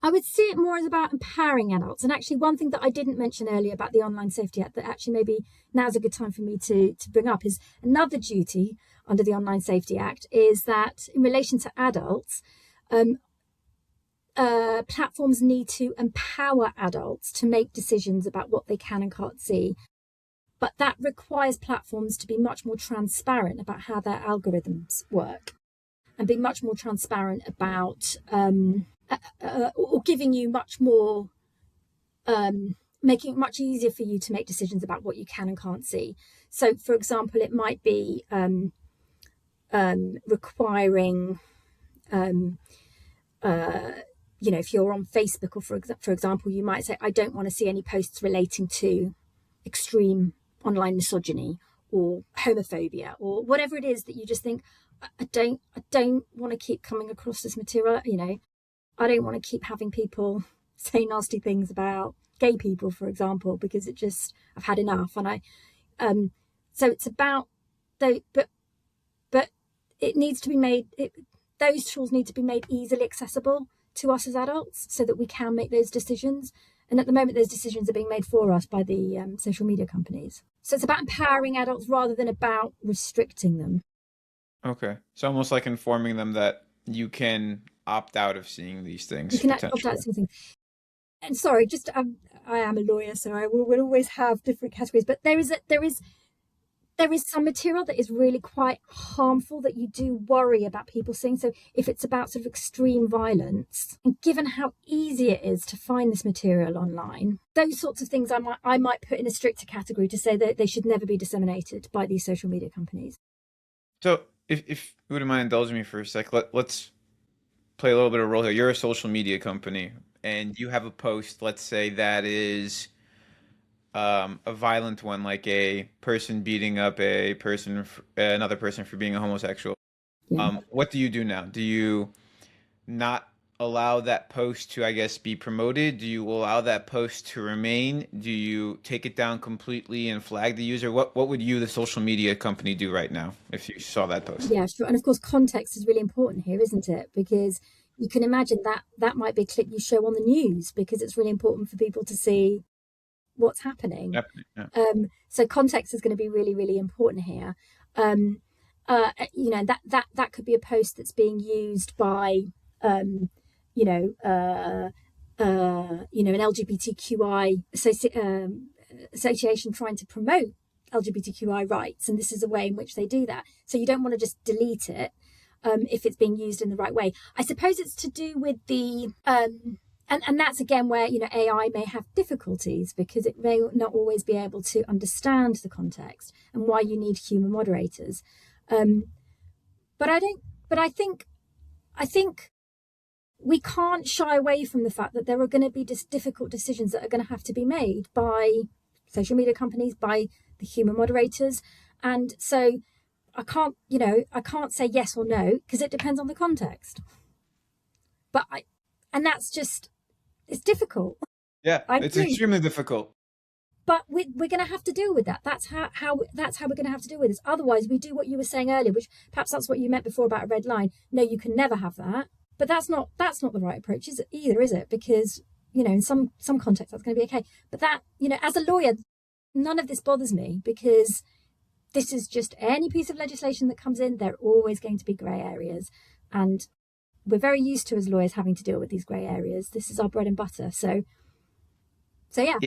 I would see it more as about empowering adults. And actually, one thing that I didn't mention earlier about the Online Safety Act that actually maybe now's a good time for me to bring up is another duty under the Online Safety Act is that in relation to adults, platforms need to empower adults to make decisions about what they can and can't see. But that requires platforms to be much more transparent about how their algorithms work and be much more transparent about or giving you much more, making it much easier for you to make decisions about what you can and can't see. So, for example, it might be requiring, if you're on Facebook, or for example, you might say, I don't want to see any posts relating to extreme online misogyny or homophobia or whatever it is that you just think, I don't want to keep coming across this material. I don't want to keep having people say nasty things about gay people, for example, because I've had enough. And so it's about but it needs to be made. Those tools need to be made easily accessible to us as adults, so that we can make those decisions. And at the moment, those decisions are being made for us by the social media companies. So it's about empowering adults rather than about restricting them. Okay. So almost like informing them that you can opt out of seeing these You things can opt out potentially. of something. And sorry, I am a lawyer, so I will always have different categories. But there is some material that is really quite harmful that you do worry about people seeing. So if it's about sort of extreme violence, and given how easy it is to find this material online, those sorts of things I might put in a stricter category to say that they should never be disseminated by these social media companies. So if you wouldn't mind indulging me for a sec, let's play a little bit of a role here. You're a social media company and you have a post, let's say that is a violent one, like a person beating up another person for being a homosexual. Yeah. What do you do now? Do you not allow that post to, I guess, be promoted? Do you allow that post to remain? Do you take it down completely and flag the user? What would you, the social media company, do right now if you saw that post? Yeah, sure. And of course, context is really important here, isn't it? Because you can imagine that might be a clip you show on the news because it's really important for people to see what's happening. Definitely, yeah. So context is going to be really, really important here. That could be a post that's being used by, an LGBTQI association trying to promote LGBTQI rights, and this is a way in which they do that. So you don't want to just delete it if it's being used in the right way. I suppose it's to do with the and that's again where AI may have difficulties because it may not always be able to understand the context and why you need human moderators. But I don't. But I think we can't shy away from the fact that there are going to be difficult decisions that are going to have to be made by social media companies, by the human moderators, and so I can't say yes or no because it depends on the context. And that's just, it's difficult. Yeah, I it's agree. extremely difficult. But we're going to have to deal with that. That's how we're going to have to deal with this. Otherwise, we do what you were saying earlier, which perhaps that's what you meant before about a red line. No, you can never have that. But that's not the right approach, is it? Because in some contexts that's going to be okay. But that as a lawyer, none of this bothers me because this is just any piece of legislation that comes in. There are always going to be grey areas, and we're very used to as lawyers having to deal with these grey areas. This is our bread and butter. So yeah.